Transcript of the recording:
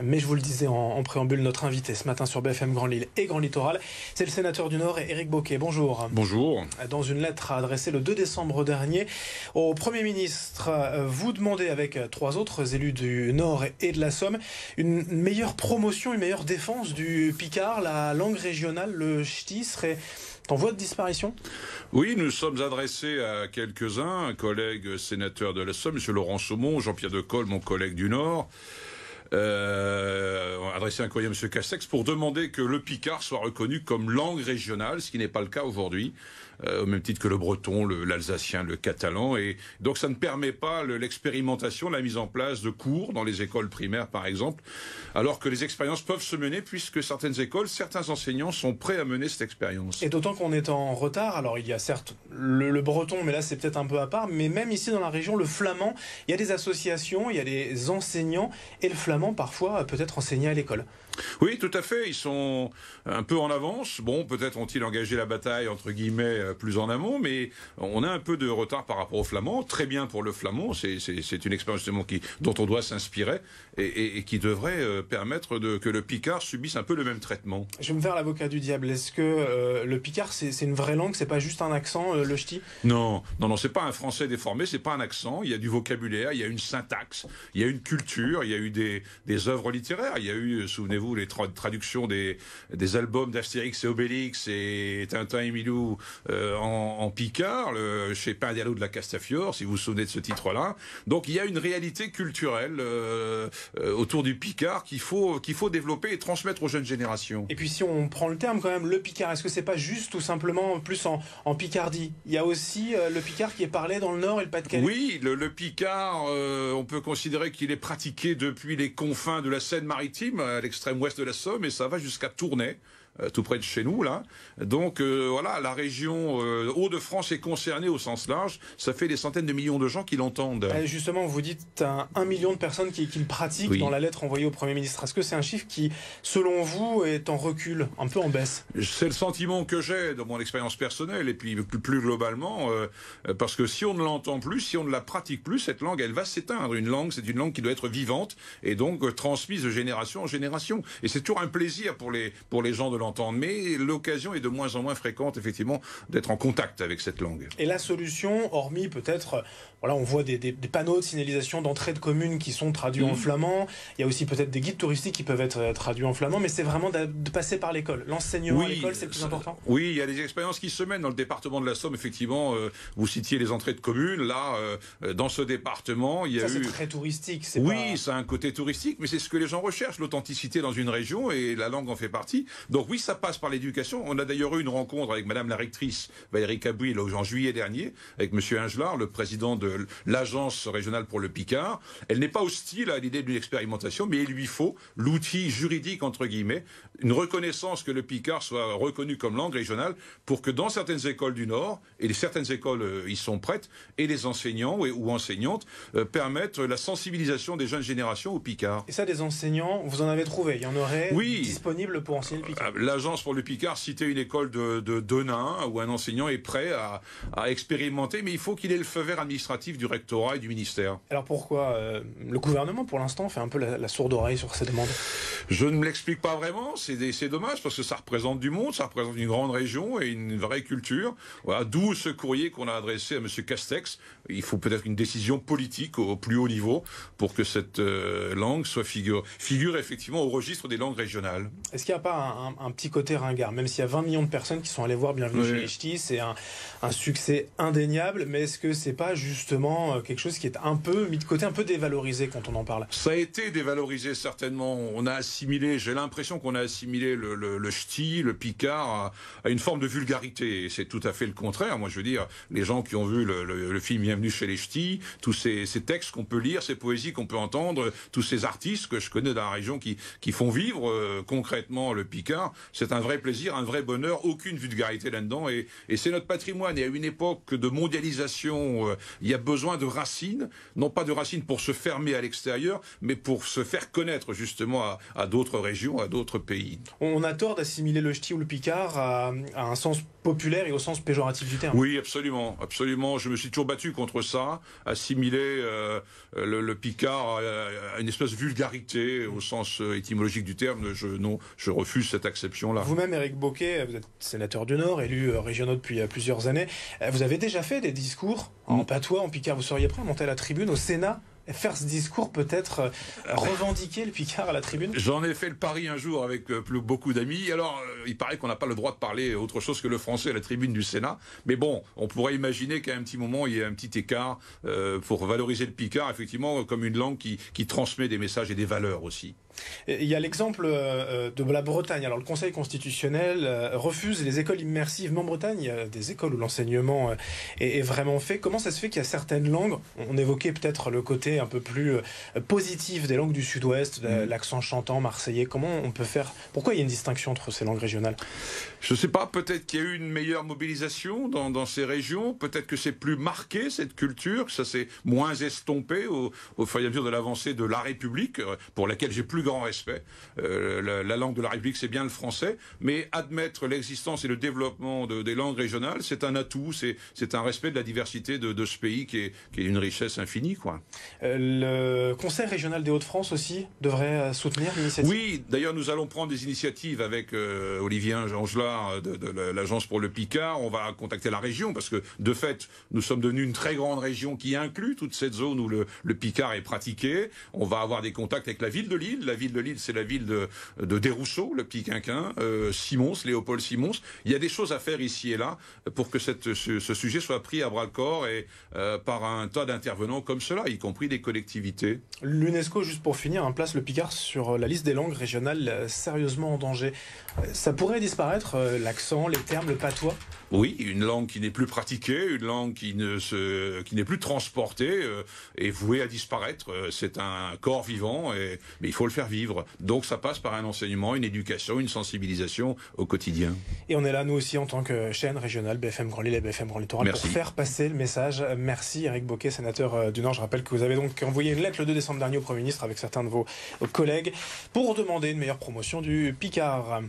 Mais je vous le disais en préambule, notre invité ce matin sur BFM Grand Lille et Grand Littoral, c'est le sénateur du Nord, Éric Bocquet. Bonjour. Bonjour. Dans une lettre adressée le 2 décembre dernier au Premier ministre, vous demandez avec 3 autres élus du Nord et de la Somme une meilleure promotion, une meilleure défense du picard. La langue régionale, le ch'ti, serait en voie de disparition? Oui, nous sommes adressés à quelques-uns, un collègue sénateur de la Somme, M. Laurent Saumon, Jean-Pierre Decolle, mon collègue du Nord, adressé un courrier à M. Castex pour demander que le picard soit reconnu comme langue régionale, ce qui n'est pas le cas aujourd'hui, au même titre que le breton, l'alsacien, le catalan. Et donc ça ne permet pas l'expérimentation, la mise en place de cours dans les écoles primaires par exemple, alors que les expériences peuvent se mener puisque certaines écoles, certains enseignants sont prêts à mener cette expérience. Et d'autant qu'on est en retard. Alors il y a certes le breton, mais là c'est peut-être un peu à part, mais même ici dans la région, le flamand, il y a des associations, il y a des enseignants, et le flamand parfois peut être enseigné à l'école. Oui, tout à fait, ils sont un peu en avance. Bon, peut-être ont-ils engagé la bataille, entre guillemets, plus en amont, mais on a un peu de retard par rapport au flamand. Très bien pour le flamand, c'est une expérience justement dont on doit s'inspirer et qui devrait permettre que le picard subisse un peu le même traitement. Je vais me faire l'avocat du diable. Est-ce que le picard, c'est une vraie langue, c'est pas juste un accent, le ch'ti? Non, c'est pas un français déformé, c'est pas un accent. Il y a du vocabulaire, il y a une syntaxe, il y a une culture, il y a eu des œuvres littéraires, il y a eu, souvenez-vous, les traductions des albums d'Astérix et Obélix et Tintin et Milou en picard, chez Pindialo de la Castafiore, si vous vous souvenez de ce titre-là. Donc il y a une réalité culturelle autour du picard qu'il faut développer et transmettre aux jeunes générations. Et puis si on prend le terme quand même, le picard, est-ce que c'est pas juste tout simplement plus en Picardie? Il y a aussi le picard qui est parlé dans le Nord et le Pas-de-Calais. Oui, le picard, on peut considérer qu'il est pratiqué depuis les confins de la Seine-Maritime, à l'extrême ouest de la Somme, et ça va jusqu'à Tournai, tout près de chez nous, là. Donc, voilà, la région Hauts-de-France est concernée au sens large. Ça fait des centaines de millions de gens qui l'entendent. Justement, vous dites 1 million de personnes qui le pratiquent, oui, dans la lettre envoyée au Premier ministre. Est-ce que c'est un chiffre qui, selon vous, est en recul, un peu en baisse? C'est le sentiment que j'ai dans mon expérience personnelle, et puis plus globalement, parce que si on ne l'entend plus, si on ne la pratique plus, cette langue, elle va s'éteindre. Une langue, c'est une langue qui doit être vivante, et donc transmise de génération en génération. Et c'est toujours un plaisir pour les gens de l'entendre, mais l'occasion est de moins en moins fréquente, effectivement, d'être en contact avec cette langue. Et la solution, hormis peut-être, voilà, on voit des panneaux de signalisation d'entrée de communes qui sont traduits en flamand, il y a aussi peut-être des guides touristiques qui peuvent être traduits en flamand, mais c'est vraiment de passer par l'école. L'enseignement à l'école, c'est le plus important? Oui, il y a des expériences qui se mènent dans le département de la Somme, effectivement. Vous citiez les entrées de communes, là, dans ce département, il y a eu... c'est très touristique, ça a un côté touristique, mais c'est ce que les gens recherchent, l'authenticité dans une région, et la langue en fait partie. Donc oui, ça passe par l'éducation. On a d'ailleurs eu une rencontre avec madame la rectrice Valérie Cabouil en juillet dernier, avec monsieur Ingelard, le président de l'agence régionale pour le picard. Elle n'est pas hostile à l'idée d'une expérimentation, mais il lui faut l'outil juridique, entre guillemets, une reconnaissance que le picard soit reconnu comme langue régionale pour que dans certaines écoles du Nord, et certaines écoles y sont prêtes, et les enseignants ou enseignantes permettent la sensibilisation des jeunes générations au picard. Et ça, des enseignants, vous en avez trouvé? Il y en aurait disponibles pour enseigner le picard? L'agence pour le picard citait une école de Denain où un enseignant est prêt à expérimenter, mais il faut qu'il ait le feu vert administratif du rectorat et du ministère. Alors pourquoi le gouvernement, pour l'instant, fait un peu la sourde oreille sur ces demandes? Je ne me l'explique pas vraiment, c'est dommage parce que ça représente du monde, ça représente une grande région et une vraie culture. Voilà, d'où ce courrier qu'on a adressé à M. Castex. Il faut peut-être une décision politique au plus haut niveau pour que cette langue soit figure effectivement au registre des langues régionales. Est-ce qu'il n'y a pas un petit côté ringard, même s'il y a 20 millions de personnes qui sont allées voir Bienvenue chez les Ch'tis, c'est un succès indéniable, mais est-ce que c'est pas justement quelque chose qui est un peu mis de côté, un peu dévalorisé quand on en parle? Ça a été dévalorisé certainement. On a assimilé, j'ai l'impression qu'on a assimilé le ch'ti, le picard à une forme de vulgarité. Et c'est tout à fait le contraire. Moi, je veux dire, les gens qui ont vu le film Bienvenue chez les Ch'tis, tous ces textes qu'on peut lire, ces poésies qu'on peut entendre, tous ces artistes que je connais dans la région qui font vivre concrètement le picard, c'est un vrai plaisir, un vrai bonheur, aucune vulgarité là-dedans. Et c'est notre patrimoine. Et à une époque de mondialisation, il y a besoin de racines, non pas de racines pour se fermer à l'extérieur, mais pour se faire connaître justement à d'autres régions, à d'autres pays. On a tort d'assimiler le ch'ti ou le picard à un sens populaire et au sens péjoratif du terme. Oui, absolument, absolument. Je me suis toujours battu contre ça, assimiler le picard à une espèce de vulgarité au sens étymologique du terme. Je refuse cette acception-là. Vous-même, Éric Bocquet, vous êtes sénateur du Nord, élu régional depuis plusieurs années. Vous avez déjà fait des discours en patois, en picard. Vous seriez prêt à monter à la tribune au Sénat, faire ce discours, peut-être revendiquer le picard à la tribune? J'en ai fait le pari un jour avec beaucoup d'amis. Alors, il paraît qu'on n'a pas le droit de parler autre chose que le français à la tribune du Sénat. Mais bon, on pourrait imaginer qu'à un petit moment, il y ait un petit écart pour valoriser le picard, effectivement, comme une langue qui transmet des messages et des valeurs aussi. Il y a l'exemple de la Bretagne. Alors, le Conseil constitutionnel refuse les écoles immersives. Mais en Bretagne, il y a des écoles où l'enseignement est vraiment fait. Comment ça se fait qu'il y a certaines langues, on évoquait peut-être le côté un peu plus positif des langues du Sud-Ouest, l'accent chantant marseillais. Comment on peut faire? Pourquoi il y a une distinction entre ces langues régionales? Je ne sais pas, peut-être qu'il y a eu une meilleure mobilisation dans ces régions, peut-être que c'est plus marqué cette culture, que ça s'est moins estompé au fur et à mesure de l'avancée de la République, pour laquelle j'ai plus grand respect. La langue de la République, c'est bien le français, mais admettre l'existence et le développement des langues régionales, c'est un atout, c'est un respect de la diversité de ce pays qui est une richesse infinie, quoi. Le Conseil régional des Hauts-de-France aussi devrait soutenir l'initiative? Oui, d'ailleurs nous allons prendre des initiatives avec Olivier Angelard de l'Agence pour le Picard. On va contacter la région parce que de fait nous sommes devenus une très grande région qui inclut toute cette zone où le Picard est pratiqué. On va avoir des contacts avec la ville de Lille. La ville de Lille, c'est la ville de Desrousseaux, le Piquinquin, Simons, Léopold Simons. Il y a des choses à faire ici et là pour que ce sujet soit pris à bras-le-corps et par un tas d'intervenants comme cela, y compris des collectivités. L'UNESCO, juste pour finir, place le Picard sur la liste des langues régionales sérieusement en danger. Ça pourrait disparaître, l'accent, les termes, le patois? Oui, une langue qui n'est plus pratiquée, une langue qui n'est plus transportée est vouée à disparaître. C'est un corps vivant, mais il faut le faire vivre. Donc ça passe par un enseignement, une éducation, une sensibilisation au quotidien. Et on est là, nous aussi, en tant que chaîne régionale BFM Grand Lille et BFM Grand Littoral, pour faire passer le message. Merci Éric Bocquet, sénateur du Nord. Je rappelle que vous avez donc envoyé une lettre le 2 décembre dernier au Premier ministre avec certains de vos collègues pour demander une meilleure promotion du Picard.